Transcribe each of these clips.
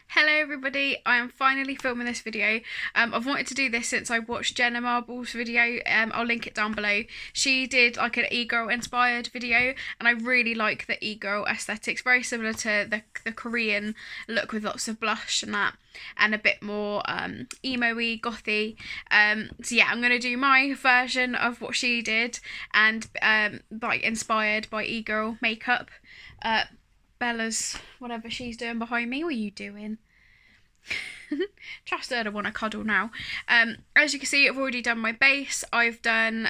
Hello everybody, I am finally filming this video. I've wanted to do this since I watched Jenna Marble's video. I'll link it down below. She did like an e-girl inspired video and I really like the e-girl aesthetics, very similar to the Korean look with lots of blush and that, and a bit more emo-y, gothy. So yeah, I'm going to do my version of what she did and like inspired by e-girl makeup. Bella's, whatever she's doing behind me. What are you doing? Trust her to want to cuddle now. As you can see, I've already done my base. I've done,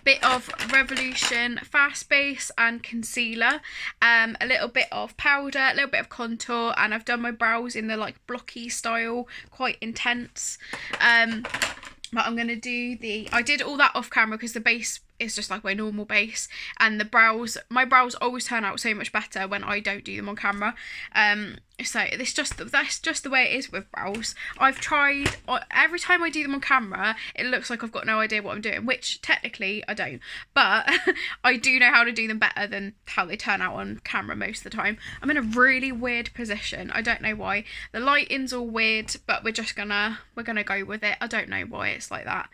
bit of Revolution Fast Base and concealer, a little bit of powder, a little bit of contour, and I've done my brows in the like blocky style, quite intense. But I'm going to do I did all that off camera because the base is just like my normal base, and my brows always turn out so much better when I don't do them on camera. So that's just the way it is with brows. I've tried, every time I do them on camera, it looks like I've got no idea what I'm doing, which technically I don't, but I do know how to do them better than how they turn out on camera most of the time. I'm in a really weird position. I don't know why. The lighting's all weird, but we're gonna go with it. I don't know why it's like that.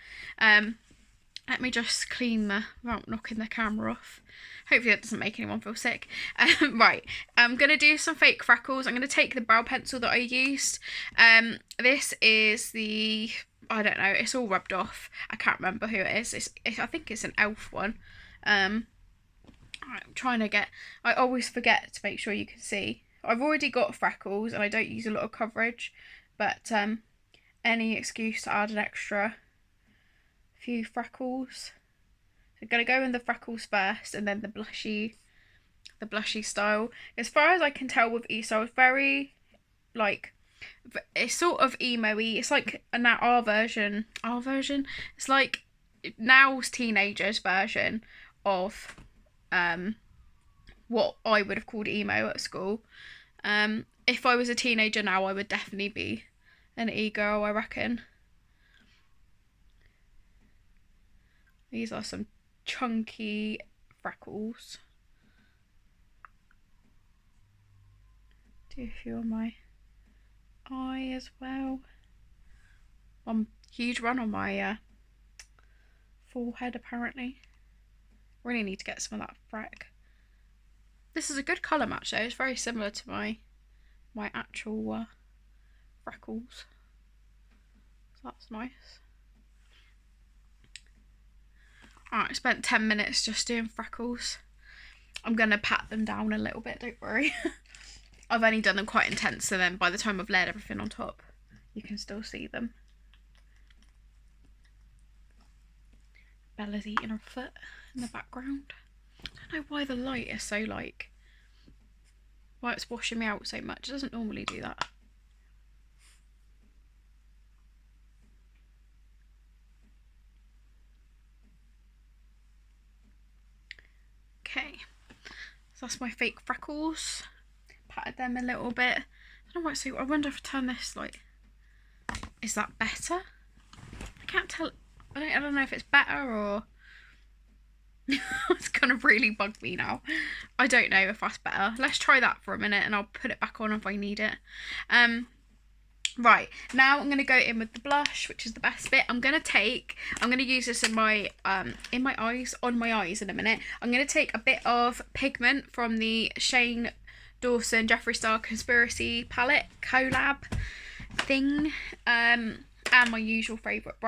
Let me just clean without knocking the camera off. Hopefully that doesn't make anyone feel sick. Right, I'm going to do some fake freckles. I'm going to take the brow pencil that I used. This is I don't know, it's all rubbed off. I can't remember who it is. I think it's an elf one. I'm trying to I always forget to make sure you can see. I've already got freckles and I don't use a lot of coverage, but any excuse to add an extra few freckles. So I'm going to go in the freckles first and then the blushy style. As far as I can tell with ESO, it's very like, it's sort of emo-y. It's like our version. It's like now's teenagers version of what I would have called emo at school. If I was a teenager now, I would definitely be an e-girl, I reckon. These are some chunky freckles. Do a few on my eye as well. One huge one on my forehead apparently. Really need to get some of that freck. This is a good colour match though. It's very similar to my actual freckles. So that's nice. Alright, I spent 10 minutes just doing freckles. I'm going to pat them down a little bit, don't worry. I've only done them quite intense, so then by the time I've layered everything on top, you can still see them. Bella's eating her foot in the background. I don't know why the light is so why it's washing me out so much. It doesn't normally do that. Okay, so that's my fake freckles. Patted them a little bit. I don't know what I wonder if I turn this like, is that better? I can't tell. I don't know if it's better or it's gonna really bug me now. I don't know if that's better. Let's try that for a minute and I'll put it back on if I need it. Right, now I'm going to go in with the blush, which is the best bit. I'm going to use this in my eyes, on my eyes in a minute. I'm going to take a bit of pigment from the Shane Dawson Jeffree Star Conspiracy palette collab thing, and my usual favourite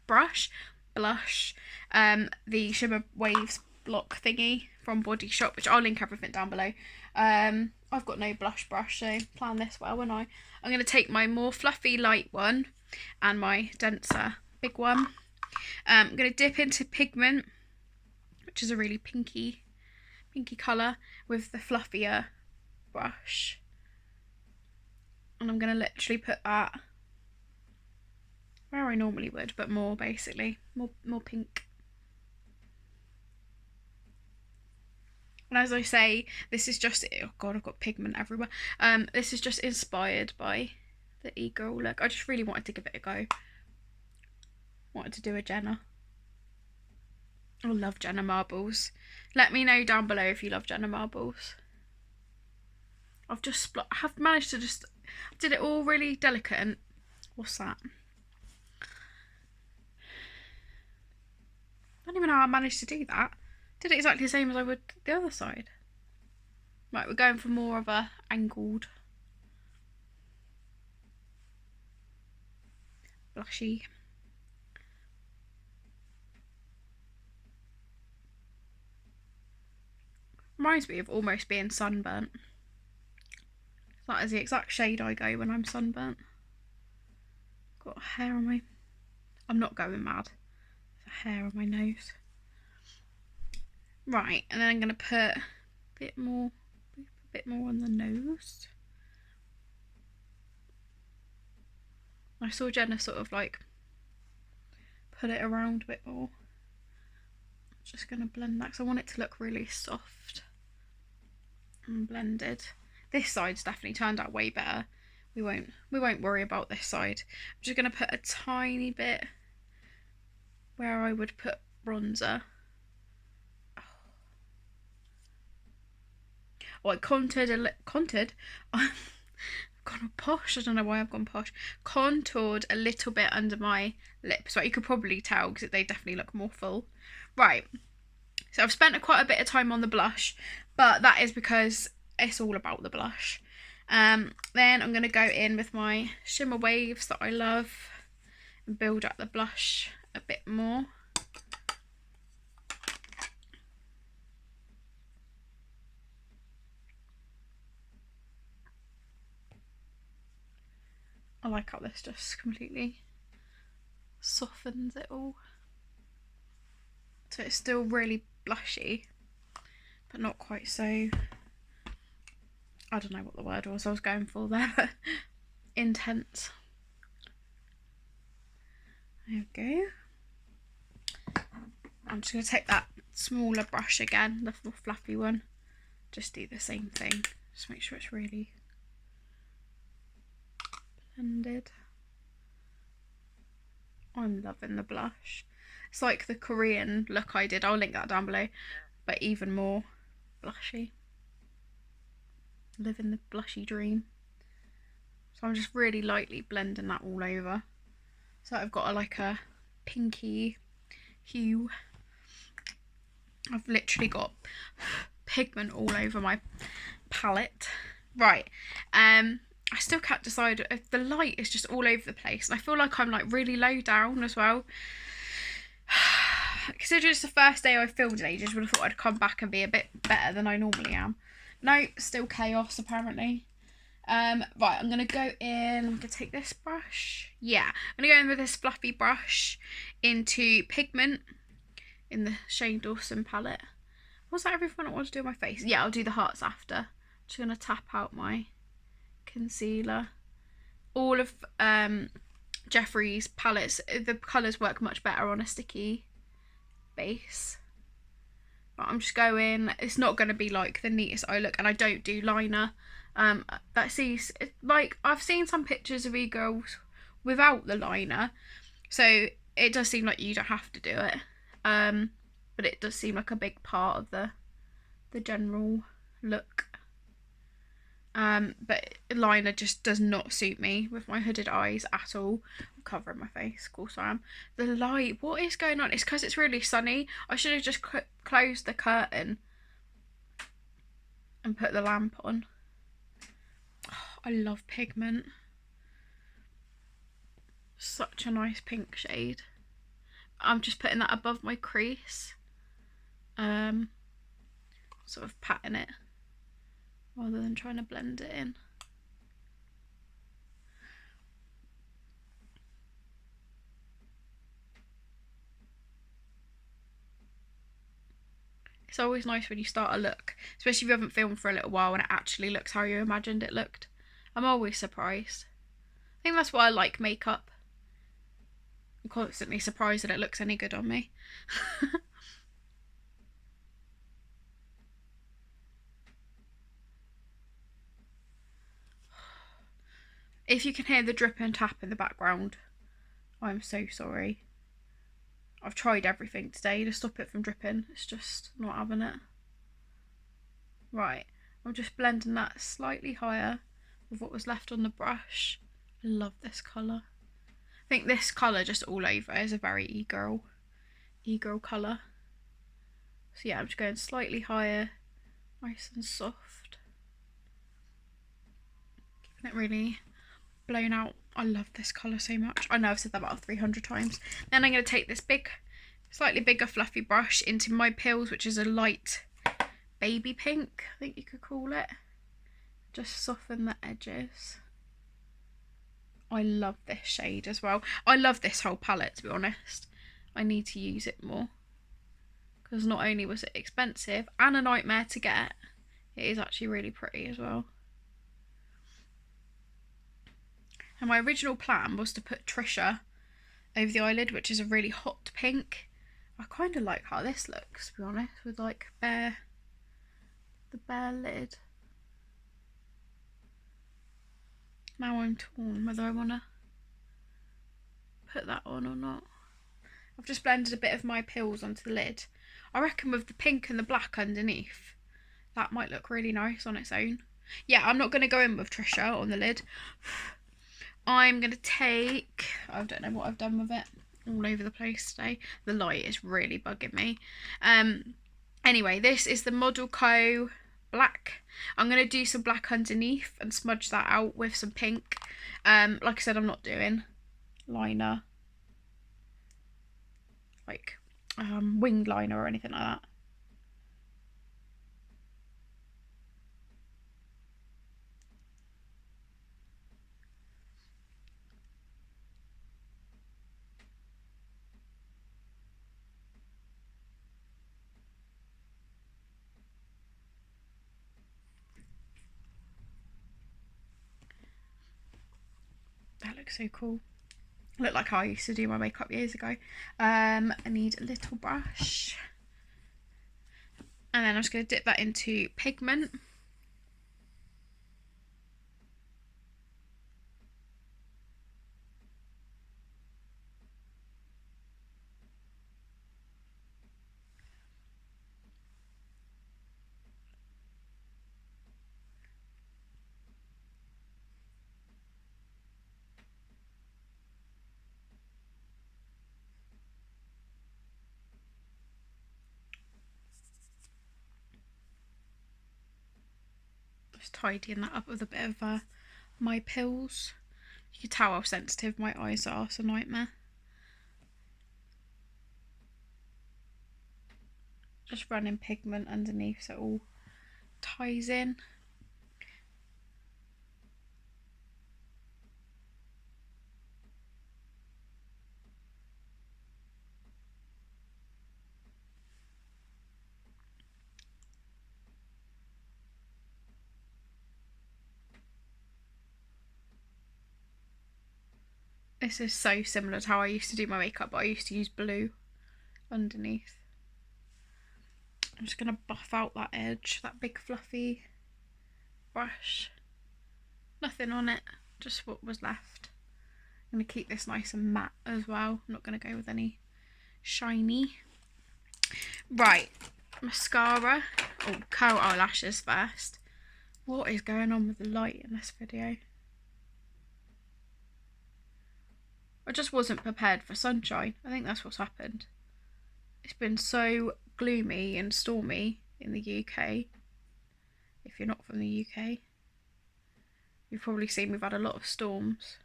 blush, the Shimmer Waves block thingy from Body Shop, which I'll link everything down below. I've got no blush brush, so plan this well, won't I? I'm going to take my more fluffy light one and my denser big one. I'm going to dip into pigment, which is a really pinky colour, with the fluffier brush. And I'm going to literally put that where I normally would, but more basically, more pink. And as I say, this is just, oh god, I've got pigment everywhere. This is just inspired by the e-girl look. I just really wanted to give it a go. Wanted to do a Jenna. I love Jenna marbles. Let me know down below if you love Jenna marbles. I have managed to just, did it all really delicate. And what's that? I don't even know how I managed to do that. Did it exactly the same as I would the other side. Right, we're going for more of a angled blushy. Reminds me of almost being sunburnt. That is the exact shade I go when I'm sunburnt. Got hair on my... I'm not going mad. There's hair on my nose. Right, and then I'm going to put a bit more on the nose. I saw Jenna sort of like put it around a bit more. I'm just going to blend that because I want it to look really soft and blended. This side's definitely turned out way better. We won't worry about this side. I'm just going to put a tiny bit where I would put bronzer. Oh, I contoured I've gone posh. I don't know why I've gone posh. Contoured a little bit under my lips. Right, you could probably tell because they definitely look more full. Right, so I've spent quite a bit of time on the blush, but that is because it's all about the blush. Then I'm going to go in with my shimmer waves that I love and build up the blush a bit more. I like how this just completely softens it all. So it's still really blushy, but not quite so, I don't know what the word was I was going for there, but intense. There we go. I'm just going to take that smaller brush again, the fluffy one, just do the same thing, just make sure it's really blended. I'm loving the blush. It's like the Korean look I did, I'll link that down below, but even more blushy. Living the blushy dream. So I'm just really lightly blending that all over. So I've got like a pinky hue. I've literally got pigment all over my palette. Right, I still can't decide if the light is just all over the place. And I feel like I'm like really low down as well. Considering it's the first day I filmed in ages, would have thought I'd come back and be a bit better than I normally am. No, still chaos apparently. Right, I'm going to go in, I'm going to take this brush. Yeah, I'm going to go in with this fluffy brush into pigment in the Shane Dawson palette. Was that everything I want to do on my face? Yeah, I'll do the hearts after. I'm just going to tap out my concealer. All of Jeffree's palettes, the colours work much better on a sticky base. But I'm just going, it's not going to be like the neatest eye look, and I don't do liner. That sees, like, I've seen some pictures of e-girls without the liner, so it does seem like you don't have to do it, but it does seem like a big part of the general look. But liner just does not suit me with my hooded eyes at all. I'm covering my face, of course I am. The light, what is going on? It's because it's really sunny. I should have just closed the curtain and put the lamp on. Oh, I love pigment. Such a nice pink shade. I'm just putting that above my crease. Sort of patting it rather than trying to blend it in. It's always nice when you start a look, especially if you haven't filmed for a little while and it actually looks how you imagined it looked. I'm always surprised. I think that's why I like makeup. I'm constantly surprised that it looks any good on me. If you can hear the drip and tap in the background, I'm so sorry. I've tried everything today to stop it from dripping. It's just not having it. Right, I'm just going to I'm just blending that slightly higher with what was left on the brush. I love this colour. I think this colour just all over is a very e-girl colour. So yeah, I'm just going slightly higher, nice and soft. Keeping it really blown out. I love this colour so much. I know I've said that about 300 times. Then I'm going to take this big, slightly bigger fluffy brush into my Pills, which is a light baby pink, I think you could call it. Just soften the edges. I love this shade as well. I love this whole palette, to be honest. I need to use it more, because not only was it expensive and a nightmare to get, it is actually really pretty as well. And my original plan was to put Trisha over the eyelid, which is a really hot pink. I kind of like how this looks, to be honest, with like the bare lid. Now I'm torn whether I want to put that on or not. I've just blended a bit of my Pills onto the lid. I reckon with the pink and the black underneath, that might look really nice on its own. Yeah, I'm not going to go in with Trisha on the lid. I'm going to take, I don't know what I've done with it, all over the place today. The light is really bugging me. Anyway, this is the Model Co black. I'm going to do some black underneath and smudge that out with some pink. Like I said, I'm not doing liner, like winged liner or anything like that. That looks so cool. Look like how I used to do my makeup years ago. I need a little brush. And then I'm just going to dip that into pigment. Just tidying that up with a bit of my Pills. You can tell how sensitive my eyes are, it's a nightmare. Just running pigment underneath so it all ties in. This is so similar to how I used to do my makeup, but I used to use blue underneath. I'm just going to buff out that edge, that big fluffy brush. Nothing on it, just what was left. I'm going to keep this nice and matte as well. I'm not going to go with any shiny. Right, mascara. Oh, curl eyelashes first. What is going on with the light in this video? I just wasn't prepared for sunshine. I think that's what's happened. It's been so gloomy and stormy in the UK. If you're not from the UK, you've probably seen we've had a lot of storms.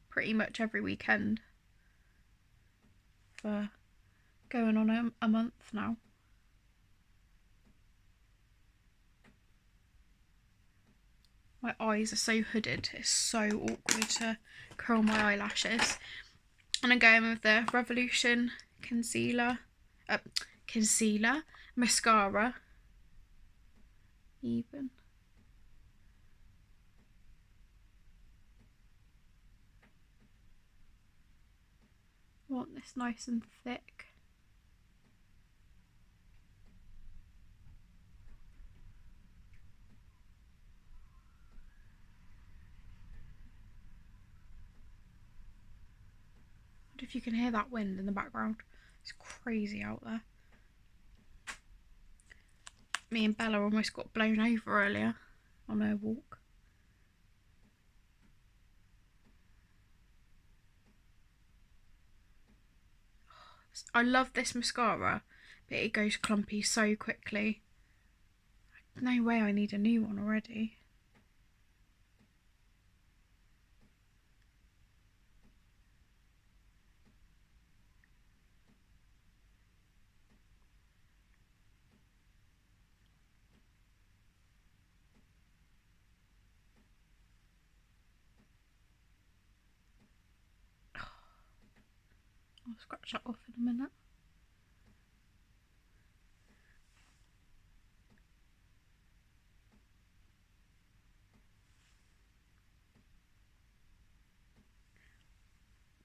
Pretty much every weekend for going on a month now. My eyes are so hooded, it's so awkward to curl my eyelashes. And I'm going with the Revolution mascara. Even. I want this nice and thick. If you can hear that wind in the background, It's crazy out there. Me and Bella almost got blown over earlier on her walk. I love this mascara, but it goes clumpy so quickly. No way I need a new one already. I'll scratch that off in a minute.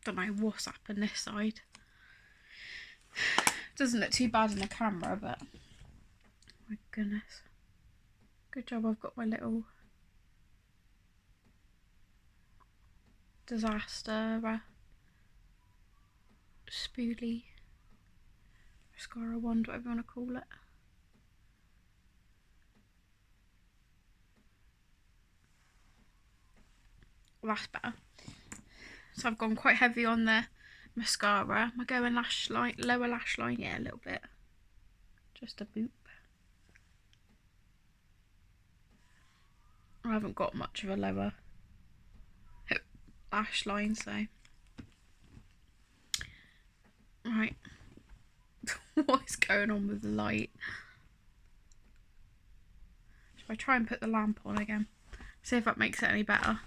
Don't know what's happened this side. Doesn't look too bad in the camera, but my goodness. Good job I've got my little disaster spoolie mascara wand, whatever you want to call it. That's better. So I've gone quite heavy on the mascara. Am I going lash line, lower lash line? Yeah, a little bit. Just a boop. I haven't got much of a lower lash line, so. Right. What is going on with the light? Should I try and put the lamp on again? See if that makes it any better.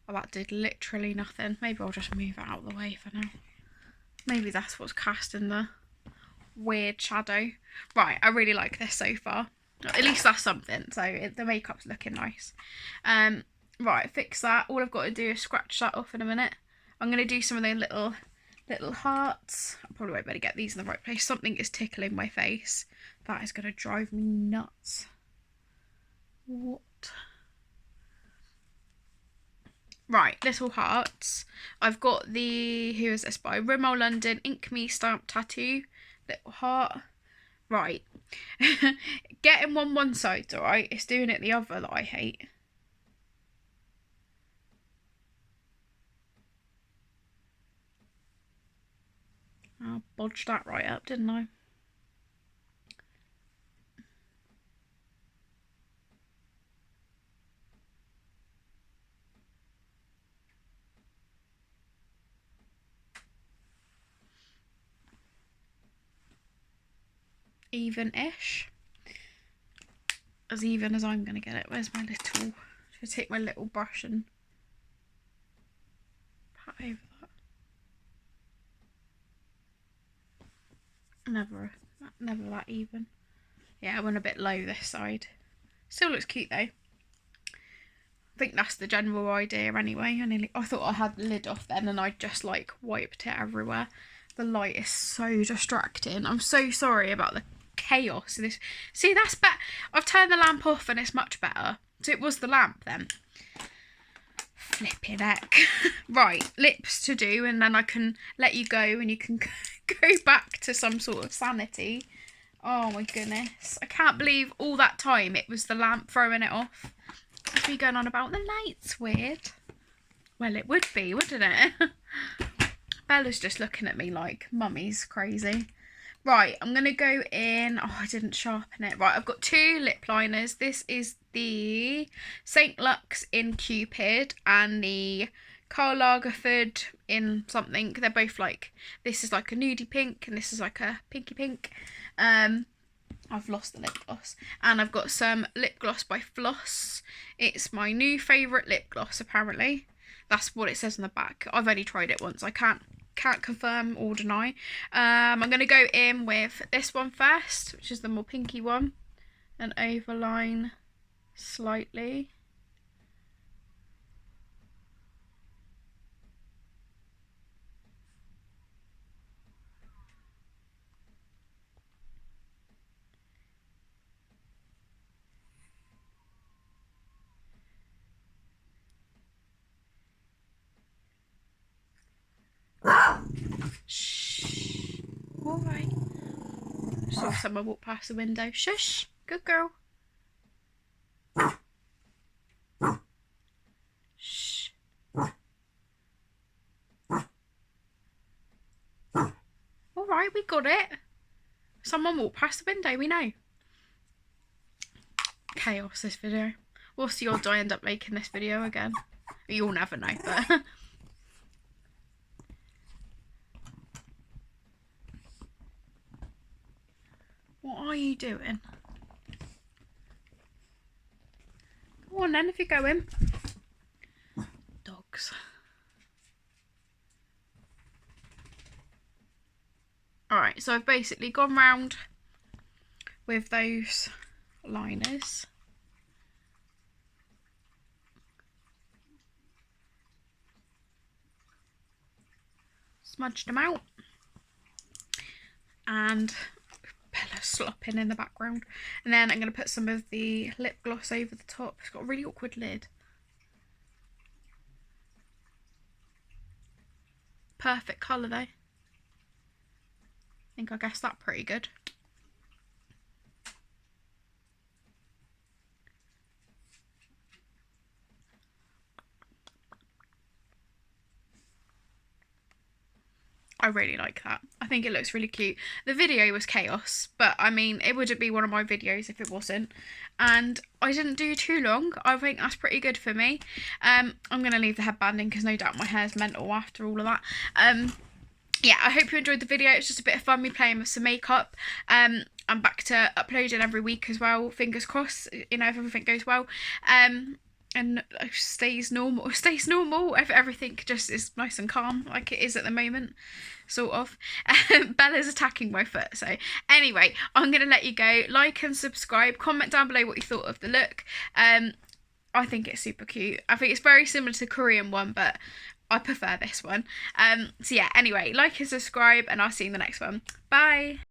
Oh, that did literally nothing. Maybe I'll just move it out of the way for now. Maybe that's what's casting the weird shadow. Right, I really like this so far. At least that's something. So the makeup's looking nice. Right, fix that. All I've got to do is scratch that off in a minute. I'm going to do some of those little hearts. I probably won't be able to get these in the right place. Something is tickling my face. That is going to drive me nuts. What? Right, little hearts. I've got the, who is this by? Rimmel London Ink Me Stamp Tattoo. Little heart. Right. Getting one side's alright. It's doing it the other that I hate. I bodged that right up, didn't I? Even-ish. As even as I'm going to get it. Where's my little... Should I take my little brush and pat over that? Never that even. Yeah, I went a bit low this side. Still looks cute though. I think that's the general idea anyway. I thought I had the lid off then and I just like wiped it everywhere. The light is so distracting. I'm so sorry about the chaos in this. See, that's better. I've turned the lamp off and it's much better. So it was the lamp then. Flipping heck. Right, lips to do and then I can let you go and you can go back to some sort of sanity. Oh my goodness. I can't believe all that time it was the lamp throwing it off. I'd be going on about the light's weird. Well, it would be, wouldn't it? Bella's just looking at me like mummy's crazy. Right, I'm going to go in. Oh, I didn't sharpen it. Right, I've got two lip liners. This is the St. Luxe in Cupid and the Karl Lagerfeld in something. They're both like, this is like a nudie pink and this is like a pinky pink. I've lost the lip gloss. And I've got some lip gloss by Floss. It's my new favourite lip gloss apparently. That's what it says on the back. I've only tried it once. I can't confirm or deny. I'm going to go in with this one first, which is the more pinky one, and overline slightly. Shh. All right. Saw someone walk past the window. Shush. Good girl. Shh. All right, we got it. Someone walked past the window, we know. Chaos, this video. What's the odds I end up making this video again? You'll never know, but... What are you doing? Go on then, if you're going. Dogs. Alright, so I've basically gone round with those liners. Smudged them out. And Bella's slopping in the background. And then I'm going to put some of the lip gloss over the top. It's got a really awkward lid. Perfect colour though. I guessed that pretty good. I really like that. I think it looks really cute. The video was chaos, but I mean, it wouldn't be one of my videos if it wasn't. And I didn't do too long. I think that's pretty good for me. I'm going to leave the headband in because no doubt my hair's mental after all of that. Yeah, I hope you enjoyed the video. It's just a bit of fun me playing with some makeup. I'm back to uploading every week as well. Fingers crossed, you know, if everything goes well. And stays normal, if everything just is nice and calm like it is at the moment, sort of. Bella's attacking my foot, so anyway, I'm gonna let you go. Like and subscribe, comment down below what you thought of the look. I think it's super cute. I think it's very similar to the Korean one, but I prefer this one. So yeah, anyway, like and subscribe, and I'll see you in the next one. Bye.